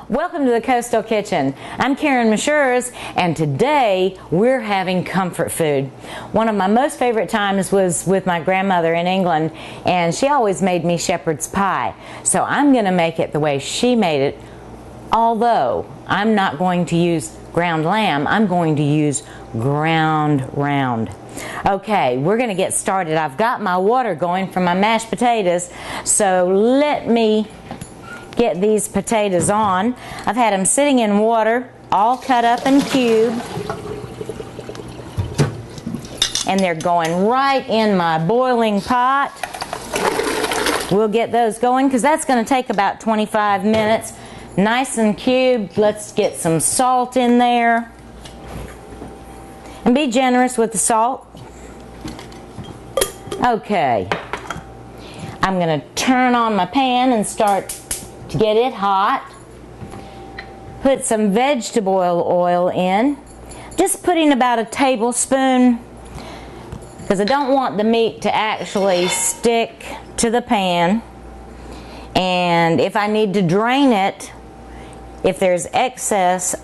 Welcome to the Coastal Kitchen. I'm Karen Mashers, and today we're having comfort food. One of my most favorite times was with my grandmother in England, and she always made me shepherd's pie. So I'm going to make it the way she made it, although I'm not going to use ground lamb, I'm going to use ground round. Okay, we're going to get started. I've got my water going for my mashed potatoes, so let me get these potatoes on. I've had them sitting in water, all cut up in cubes, and they're going right in my boiling pot. We'll get those going because that's going to take about 25 minutes. Nice and cubed. Let's get some salt in there. And be generous with the salt. Okay. I'm going to turn on my pan and start to get it hot. Put some vegetable oil in. Just putting about a tablespoon because I don't want the meat to actually stick to the pan. And if I need to drain it, if there's excess,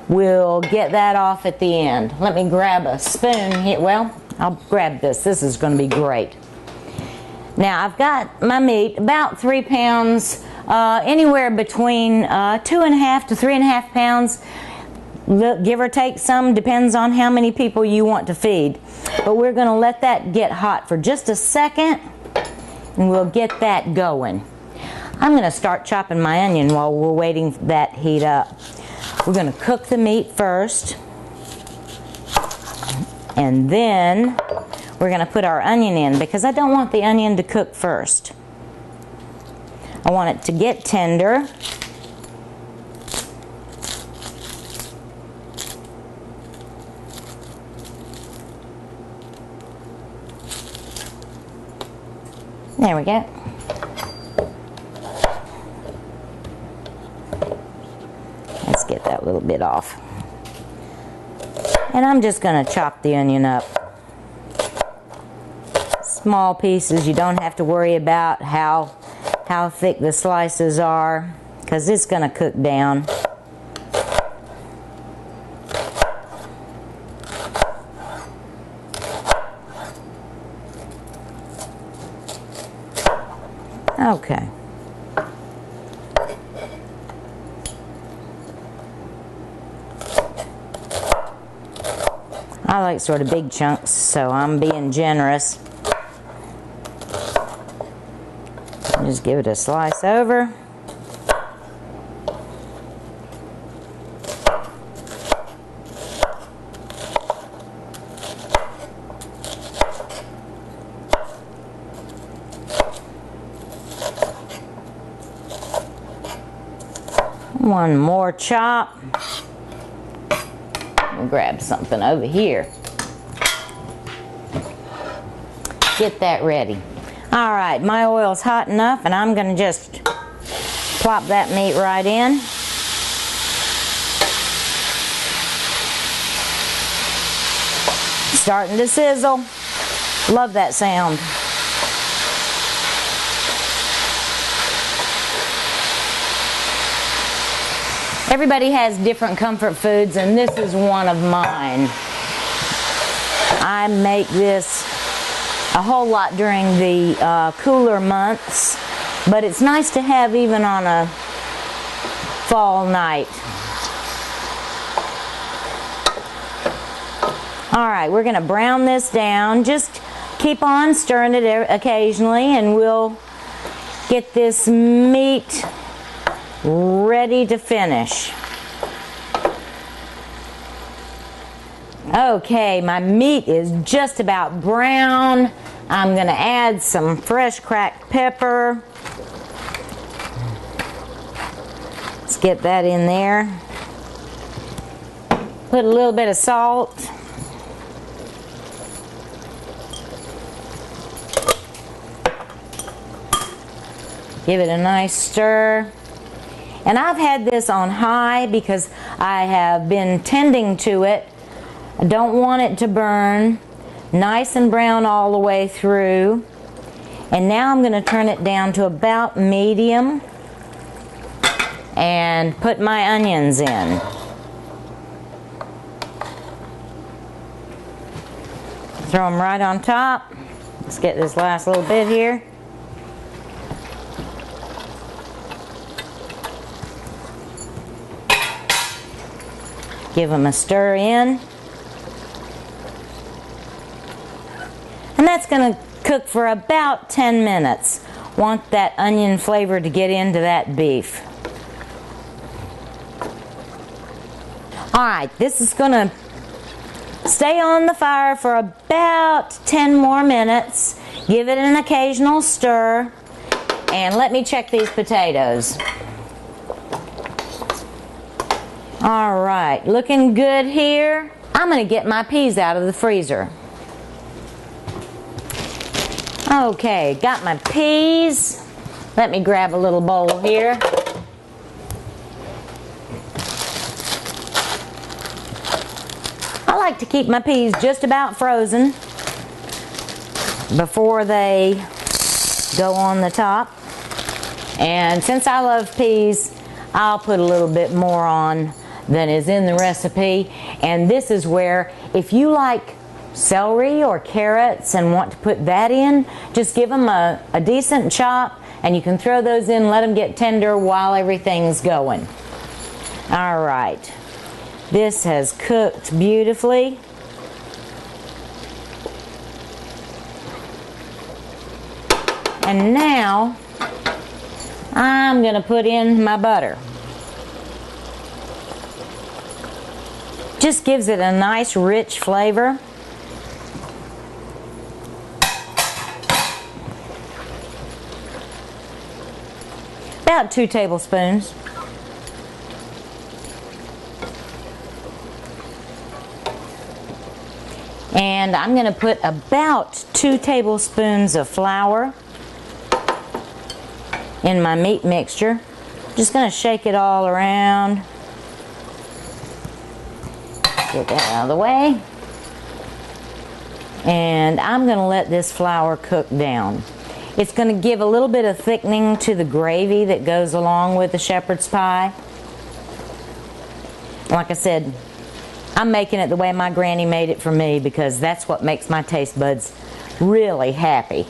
we'll get that off at the end. Let me grab a spoon here. Well, I'll grab this. This is going to be great. Now I've got my meat, about 3 pounds, anywhere between 2.5 to 3.5 pounds, give or take some, depends on how many people you want to feed. But we're going to let that get hot for just a second, and we'll get that going. I'm going to start chopping my onion while we're waiting for that heat up. We're going to cook the meat first, and then we're going to put our onion in because I don't want the onion to cook first. I want it to get tender. There we go. Let's get that little bit off. And I'm just going to chop the onion up. Small pieces. You don't have to worry about how thick the slices are because it's going to cook down. Okay. I like sort of big chunks, so I'm being generous. Just give it a slice over. One more chop. We'll grab something over here. Get that ready. All right, my oil's hot enough, and I'm going to just plop that meat right in. Starting to sizzle. Love that sound. Everybody has different comfort foods, and this is one of mine. I make this a whole lot during the cooler months, but it's nice to have even on a fall night. All right, we're going to brown this down. Just keep on stirring it occasionally, and we'll get this meat ready to finish. Okay, my meat is just about brown. I'm going to add some fresh cracked pepper. Let's get that in there. Put a little bit of salt. Give it a nice stir. And I've had this on high because I have been tending to it. I don't want it to burn. Nice and brown all the way through. And now I'm going to turn it down to about medium. and put my onions in. Throw them right on top. Let's get this last little bit here. Give them a stir in. And that's going to cook for about 10 minutes. Want that onion flavor to get into that beef. Alright, this is going to stay on the fire for about 10 more minutes. Give it an occasional stir. And let me check these potatoes. Alright, looking good here. I'm going to get my peas out of the freezer. Okay, got my peas. Let me grab a little bowl here. I like to keep my peas just about frozen before they go on the top. And since I love peas, I'll put a little bit more on than is in the recipe. And this is where, if you like celery or carrots and want to put that in, just give them a decent chop and you can throw those in, let them get tender while everything's going. Alright, this has cooked beautifully. And now I'm going to put in my butter. Just gives it a nice rich flavor. About 2 tablespoons. And I'm going to put about 2 tablespoons of flour in my meat mixture. Just going to shake it all around. Get that out of the way. And I'm going to let this flour cook down. It's going to give a little bit of thickening to the gravy that goes along with the shepherd's pie. Like I said, I'm making it the way my granny made it for me because that's what makes my taste buds really happy.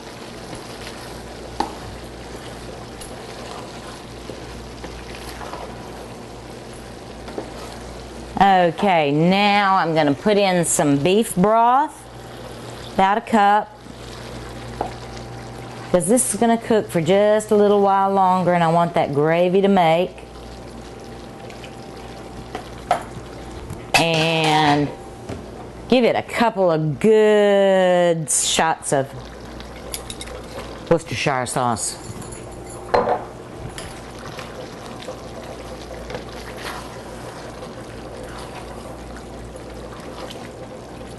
Okay, now I'm going to put in some beef broth, about a cup, because this is going to cook for just a little while longer and I want that gravy to make. And give it a couple of good shots of Worcestershire sauce.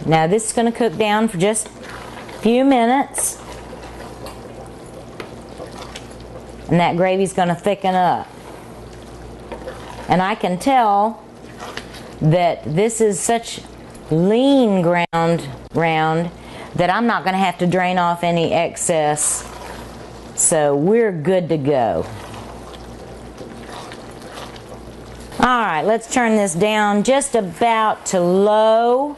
Now this is going to cook down for just a few minutes. And that gravy's going to thicken up. And I can tell that this is such lean ground that I'm not going to have to drain off any excess. So we're good to go. Alright, let's turn this down just about to low.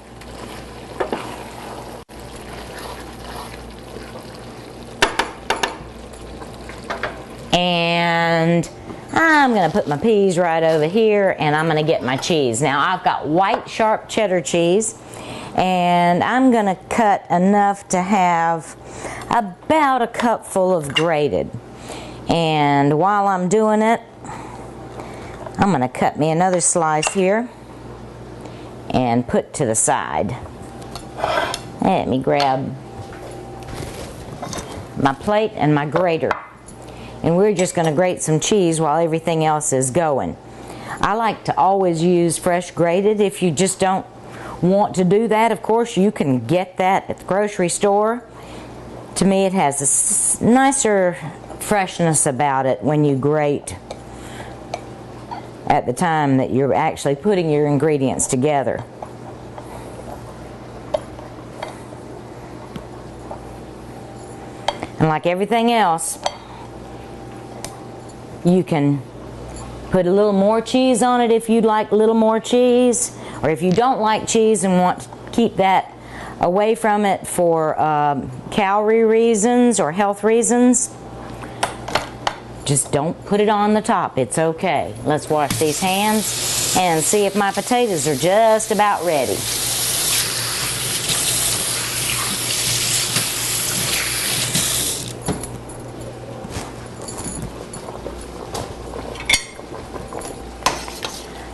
And I'm going to put my peas right over here and I'm going to get my cheese. Now I've got white sharp cheddar cheese and I'm going to cut enough to have about a cupful of grated. And while I'm doing it, I'm going to cut me another slice here and put to the side. Let me grab my plate and my grater. And we're just going to grate some cheese while everything else is going. I like to always use fresh grated. If you just don't want to do that, of course, you can get that at the grocery store. To me, it has a nicer freshness about it when you grate at the time that you're actually putting your ingredients together. And like everything else, you can Put a little more cheese on it if you'd like a little more cheese, or if you don't like cheese and want to keep that away from it for calorie reasons or health reasons, just don't put it on the top. It's okay. Let's wash these hands and see if my potatoes are just about ready.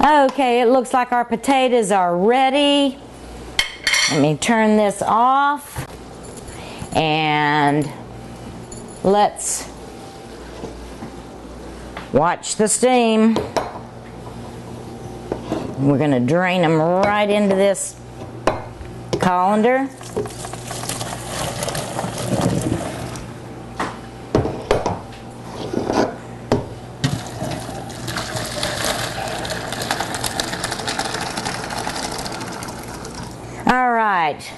Okay, it looks like our potatoes are ready. Let me turn this off and let's watch the steam. We're going to drain them right into this colander. Alright,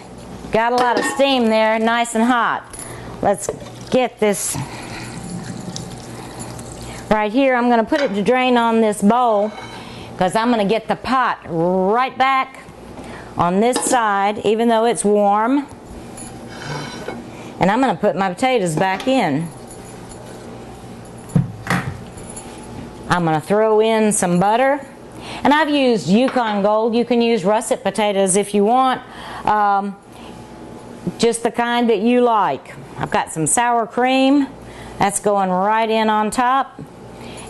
got a lot of steam there, nice and hot. Let's get this right here. I'm going to put it to drain on this bowl because I'm going to get the pot right back on this side, even though it's warm. And I'm going to put my potatoes back in. I'm going to throw in some butter. And I've used Yukon Gold. You can use russet potatoes if you want, just the kind that you like. I've got some sour cream. That's going right in on top.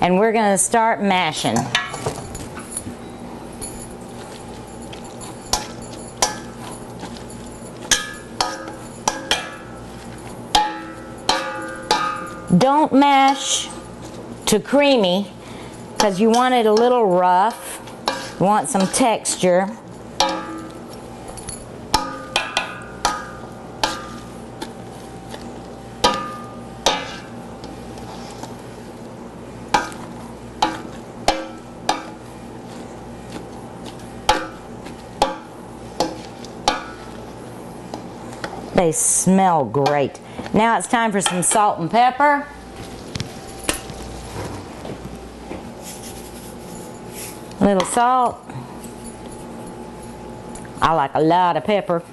And we're going to start mashing. Don't mash too creamy because you want it a little rough. You want some texture. They smell great. Now it's time for some salt and pepper. A little salt. I like a lot of pepper,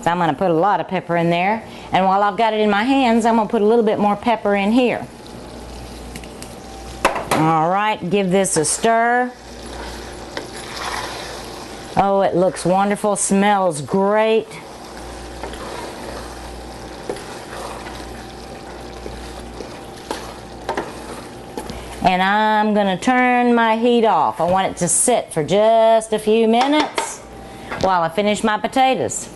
so I'm going to put a lot of pepper in there. And while I've got it in my hands, I'm going to put a little bit more pepper in here. Alright, give this a stir. Oh, it looks wonderful, smells great. And I'm going to turn my heat off. I want it to sit for just a few minutes while I finish my potatoes.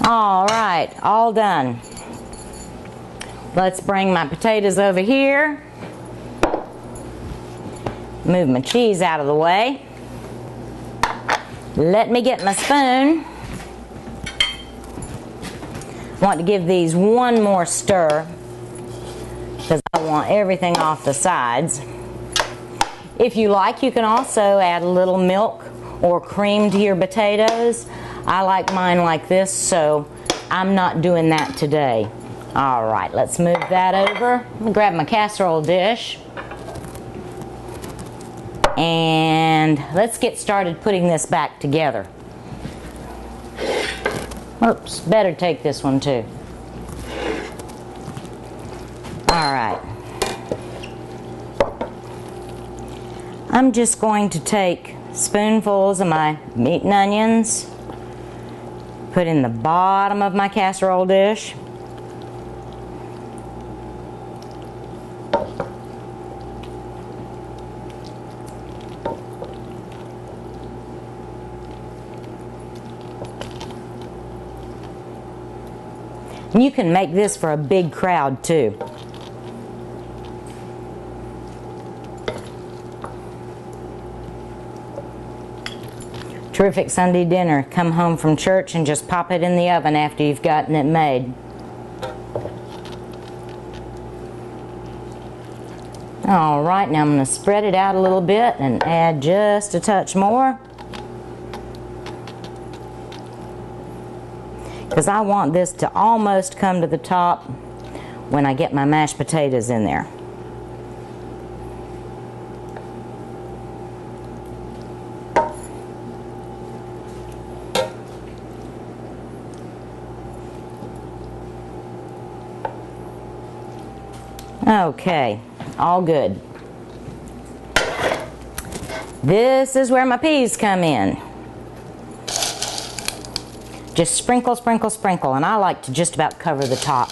Alright, all done. Let's bring my potatoes over here. Move my cheese out of the way. Let me get my spoon. Want to give these one more stir because I want everything off the sides. If you like, you can also add a little milk or cream to your potatoes. I like mine like this, so I'm not doing that today. Alright, let's move that over. Let me grab my casserole dish. And let's get started putting this back together. Oops, better take this one too. Alright. I'm just going to take spoonfuls of my meat and onions, put in the bottom of my casserole dish. And you can make this for a big crowd too. Terrific Sunday dinner. Come home from church and just pop it in the oven after you've gotten it made. Alright, now I'm going to spread it out a little bit and add just a touch more. because I want this to almost come to the top when I get my mashed potatoes in there. Okay, all good. This is where my peas come in. Just sprinkle, sprinkle, sprinkle, and I like to just about cover the top.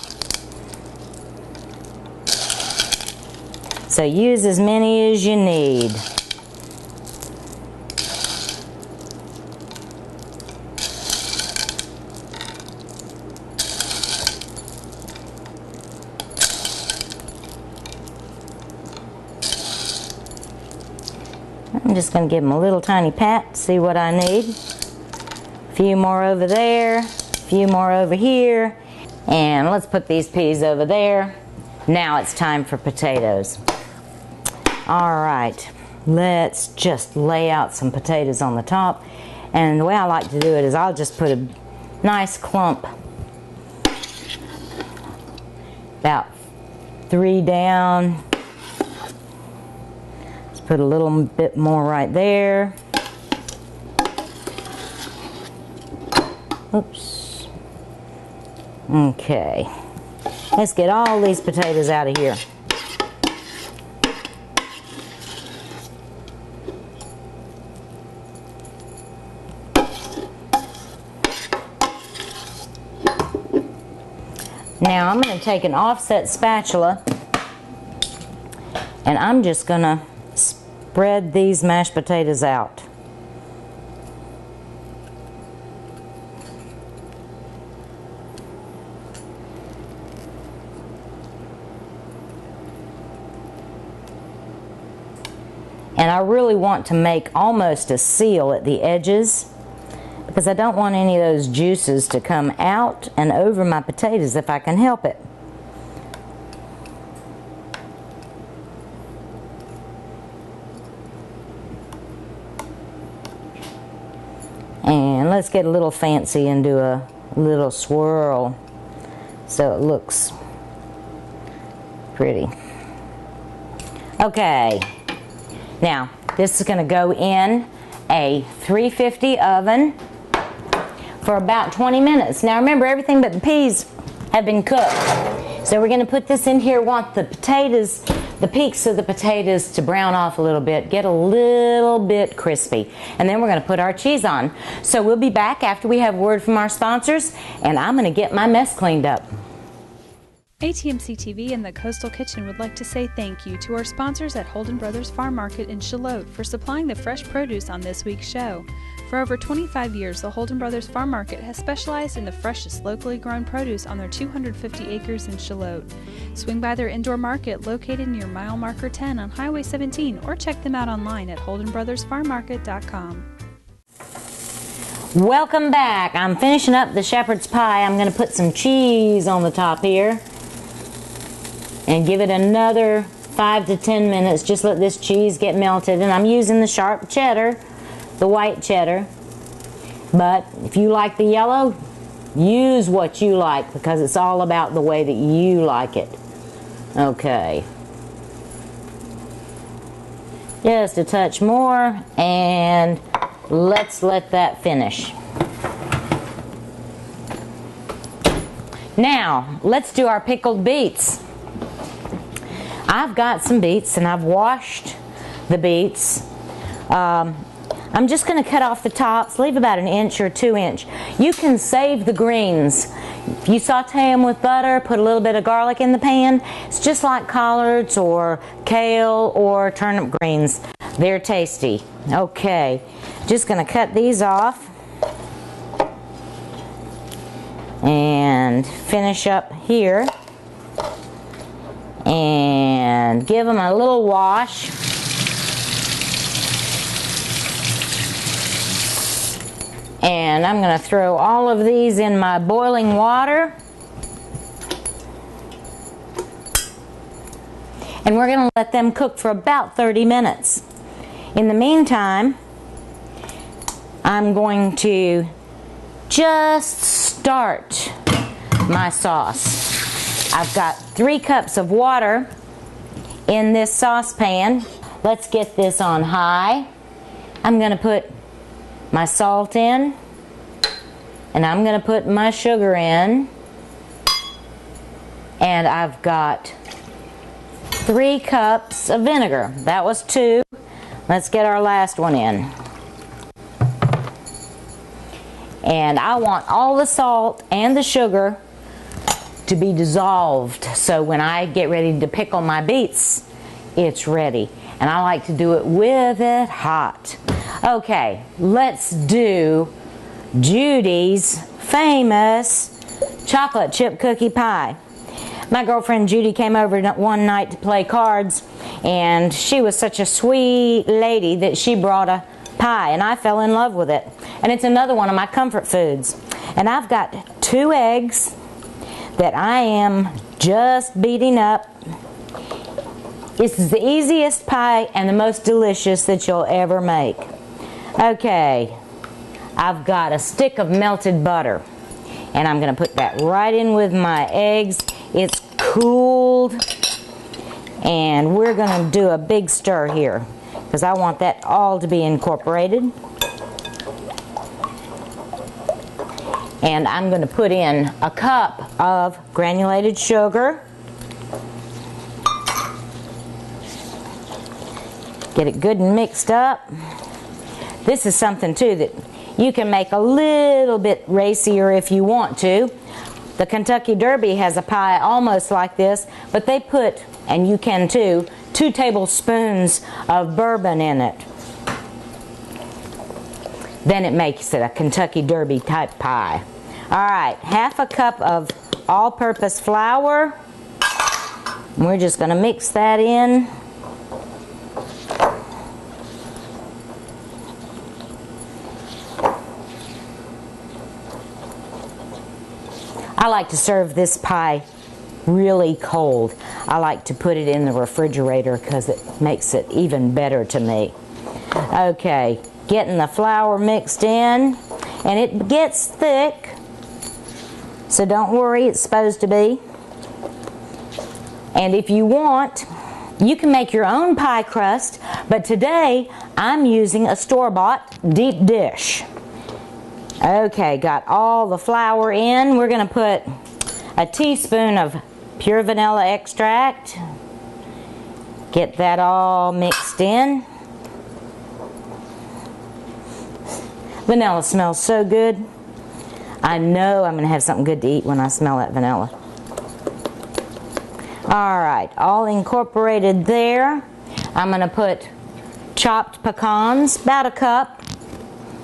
So use as many as you need. I'm just going to give them a little tiny pat, see what I need. A few more over there, a few more over here, and let's put these peas over there. Now it's time for potatoes. All right, let's just lay out some potatoes on the top, and the way I like to do it is I'll just put a nice clump, about 3 down. Put a little bit more right there. Oops. Okay. Let's get all these potatoes out of here. Now I'm going to take an offset spatula and I'm just going to spread these mashed potatoes out. And I really want to make almost a seal at the edges because I don't want any of those juices to come out and over my potatoes if I can help it. And let's get a little fancy and do a little swirl so it looks pretty. Okay, now this is going to go in a 350 oven for about 20 minutes. Now remember, everything but the peas have been cooked. So we're going to put this in here. Want the potatoes, the peaks of the potatoes to brown off a little bit, get a little bit crispy. And then we're going to put our cheese on. So we'll be back after we have word from our sponsors, and I'm going to get my mess cleaned up. ATMC TV and the Coastal Kitchen would like to say thank you to our sponsors at Holden Brothers Farm Market in Charlotte for supplying the fresh produce on this week's show. For over 25 years, the Holden Brothers Farm Market has specialized in the freshest locally grown produce on their 250 acres in Charlotte. Swing by their indoor market located near mile marker 10 on Highway 17 or check them out online at holdenbrothersfarmmarket.com. Welcome back. I'm finishing up the shepherd's pie. I'm going to put some cheese on the top here and give it another 5 to 10 minutes. Just let this cheese get melted, and I'm using the sharp cheddar, the white cheddar, but if you like the yellow, use what you like because it's all about the way that you like it. Okay, just a touch more, and let's let that finish. Now let's do our pickled beets. I've got some beets and I've washed the beets. I'm just going to cut off the tops, leave about 1 inch or 2 inch. You can save the greens. If you saute them with butter, put a little bit of garlic in the pan. It's just like collards or kale or turnip greens. They're tasty. Okay, just going to cut these off and finish up here and give them a little wash. And I'm going to throw all of these in my boiling water. And we're going to let them cook for about 30 minutes. In the meantime, I'm going to just start my sauce. I've got 3 cups of water in this saucepan. Let's get this on high. I'm going to put my salt in, and I'm going to put my sugar in, and I've got 3 cups of vinegar. That was 2. Let's get our last one in. And I want all the salt and the sugar to be dissolved, so when I get ready to pickle my beets, it's ready. And I like to do it with it hot. Okay, let's do Judy's famous chocolate chip cookie pie. My girlfriend Judy came over one night to play cards, and she was such a sweet lady that she brought a pie, and I fell in love with it. And it's another one of my comfort foods. And I've got 2 eggs that I am just beating up. This is the easiest pie and the most delicious that you'll ever make. Okay, I've got a stick of melted butter, and I'm going to put that right in with my eggs. It's cooled, and we're going to do a big stir here because I want that all to be incorporated. And I'm going to put in a cup of granulated sugar. Get it good and mixed up. This is something too that you can make a little bit racier if you want to. The Kentucky Derby has a pie almost like this, but they put, and you can too, 2 tablespoons of bourbon in it. Then it makes it a Kentucky Derby type pie. Alright, half a cup of all-purpose flour. We're just going to mix that in. I like to serve this pie really cold. I like to put it in the refrigerator because it makes it even better to me. Okay, getting the flour mixed in, and it gets thick, so don't worry, it's supposed to be. And if you want, you can make your own pie crust, but today I'm using a store-bought deep dish. Okay, got all the flour in. We're going to put a teaspoon of pure vanilla extract. Get that all mixed in. Vanilla smells so good. I know I'm going to have something good to eat when I smell that vanilla. Alright, all incorporated there. I'm going to put chopped pecans, about a cup.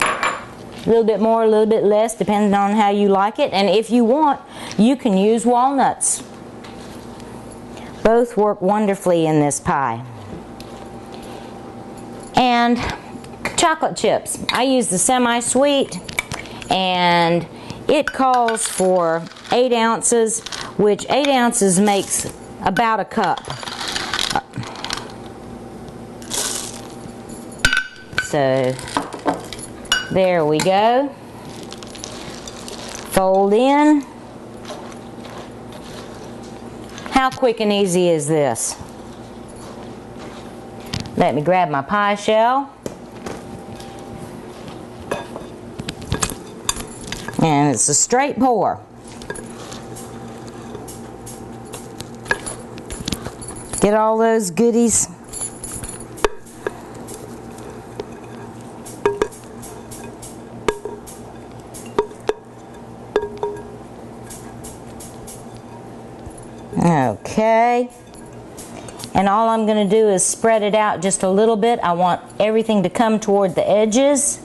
A little bit more, a little bit less, depending on how you like it. And if you want, you can use walnuts. Both work wonderfully in this pie. And chocolate chips. I use the semi-sweet, and it calls for 8 ounces, which 8 ounces makes about a cup. So there we go. Fold in. How quick and easy is this? Let me grab my pie shell. And it's a straight pour. Get all those goodies. Okay, and all I'm going to do is spread it out just a little bit. I want everything to come toward the edges.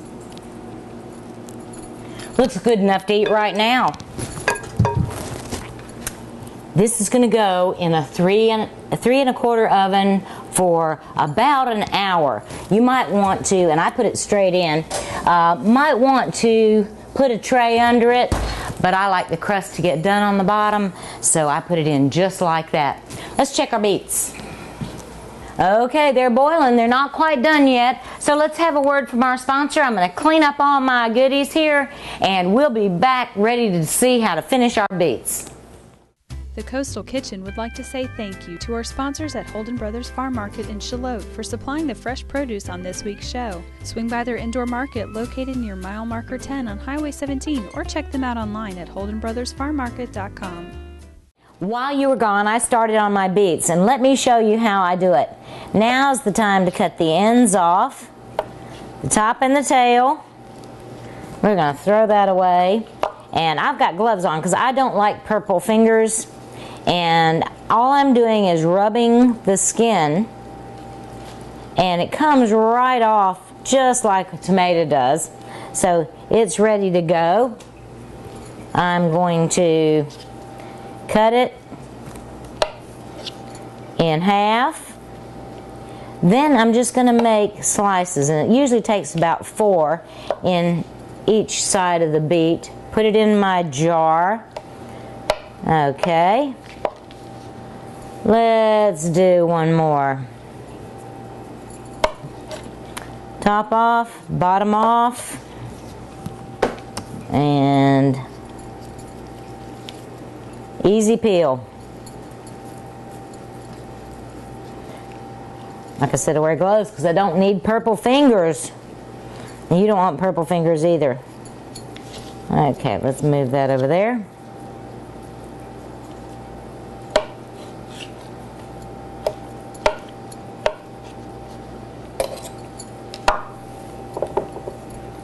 Looks good enough to eat right now. This is going to go in a 3 1/4 oven for about an hour. You might want to, and I put it straight in, might want to put a tray under it, but I like the crust to get done on the bottom, so I put it in just like that. Let's check our beets. Okay, they're boiling. They're not quite done yet. So let's have a word from our sponsor. I'm going to clean up all my goodies here, and we'll be back ready to see how to finish our beets. The Coastal Kitchen would like to say thank you to our sponsors at Holden Brothers Farm Market in Charlotte for supplying the fresh produce on this week's show. Swing by their indoor market located near mile marker 10 on Highway 17 or check them out online at holdenbrothersfarmmarket.com. While you were gone, I started on my beets, and let me show you how I do it. Now's the time to cut the ends off, the top and the tail. We're going to throw that away. And I've got gloves on because I don't like purple fingers. And all I'm doing is rubbing the skin, and it comes right off just like a tomato does. So it's ready to go. I'm going to cut it in half. Then I'm just going to make slices, and it usually takes about 4 in each side of the beet. Put it in my jar. Okay. Let's do one more. Top off, bottom off, and easy peel. Like I said, I wear gloves because I don't need purple fingers. And you don't want purple fingers either. Okay, let's move that over there.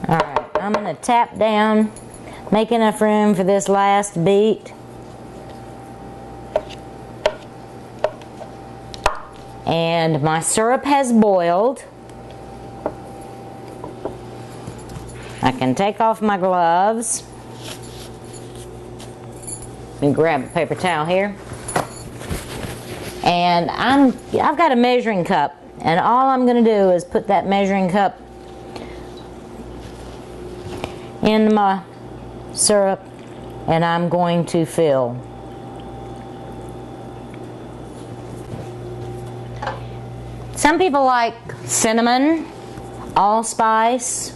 Alright, I'm going to tap down, make enough room for this last beet. And my syrup has boiled. I can take off my gloves. Let me grab a paper towel here. And I've got a measuring cup, and all I'm going to do is put that measuring cup in my syrup, and I'm going to fill. Some people like cinnamon, allspice,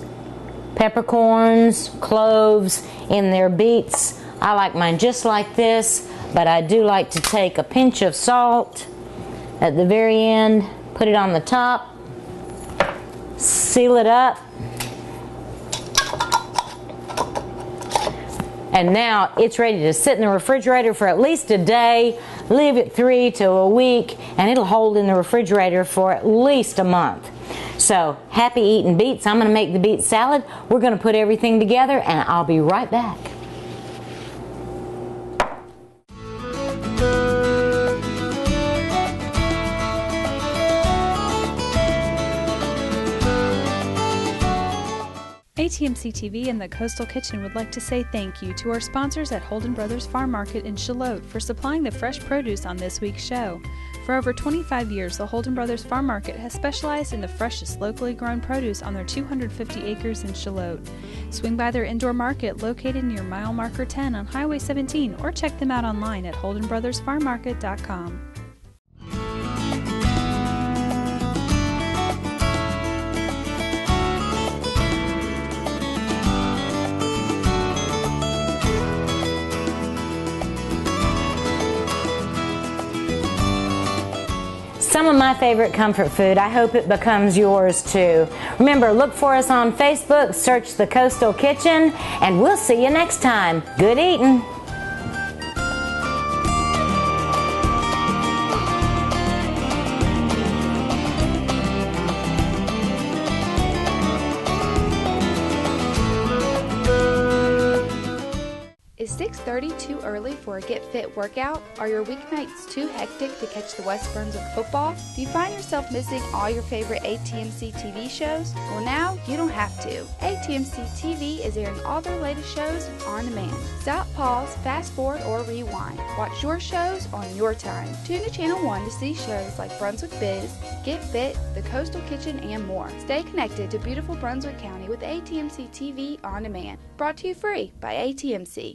peppercorns, cloves in their beets. I like mine just like this, but I do like to take a pinch of salt at the very end, put it on the top, seal it up, and now it's ready to sit in the refrigerator for at least a day. Leave it 3 to a week, and it'll hold in the refrigerator for at least a month. So, happy eating beets. I'm going to make the beet salad. We're going to put everything together, and I'll be right back. ATMC TV and the Coastal Kitchen would like to say thank you to our sponsors at Holden Brothers Farm Market in Charlotte for supplying the fresh produce on this week's show. For over 25 years, the Holden Brothers Farm Market has specialized in the freshest locally grown produce on their 250 acres in Charlotte. Swing by their indoor market located near mile marker 10 on Highway 17 or check them out online at holdenbrothersfarmmarket.com. Some of my favorite comfort food. I hope it becomes yours too. Remember, look for us on Facebook, search the Coastal Kitchen, and we'll see you next time. Good eating. Is 6:30 too early for a Get Fit workout? Are your weeknights too hectic to catch the West Brunswick football? Do you find yourself missing all your favorite ATMC TV shows? Well, now you don't have to. ATMC TV is airing all their latest shows on demand. Stop, pause, fast forward, or rewind. Watch your shows on your time. Tune to Channel 1 to see shows like Brunswick Biz, Get Fit, The Coastal Kitchen, and more. Stay connected to beautiful Brunswick County with ATMC TV on demand. Brought to you free by ATMC.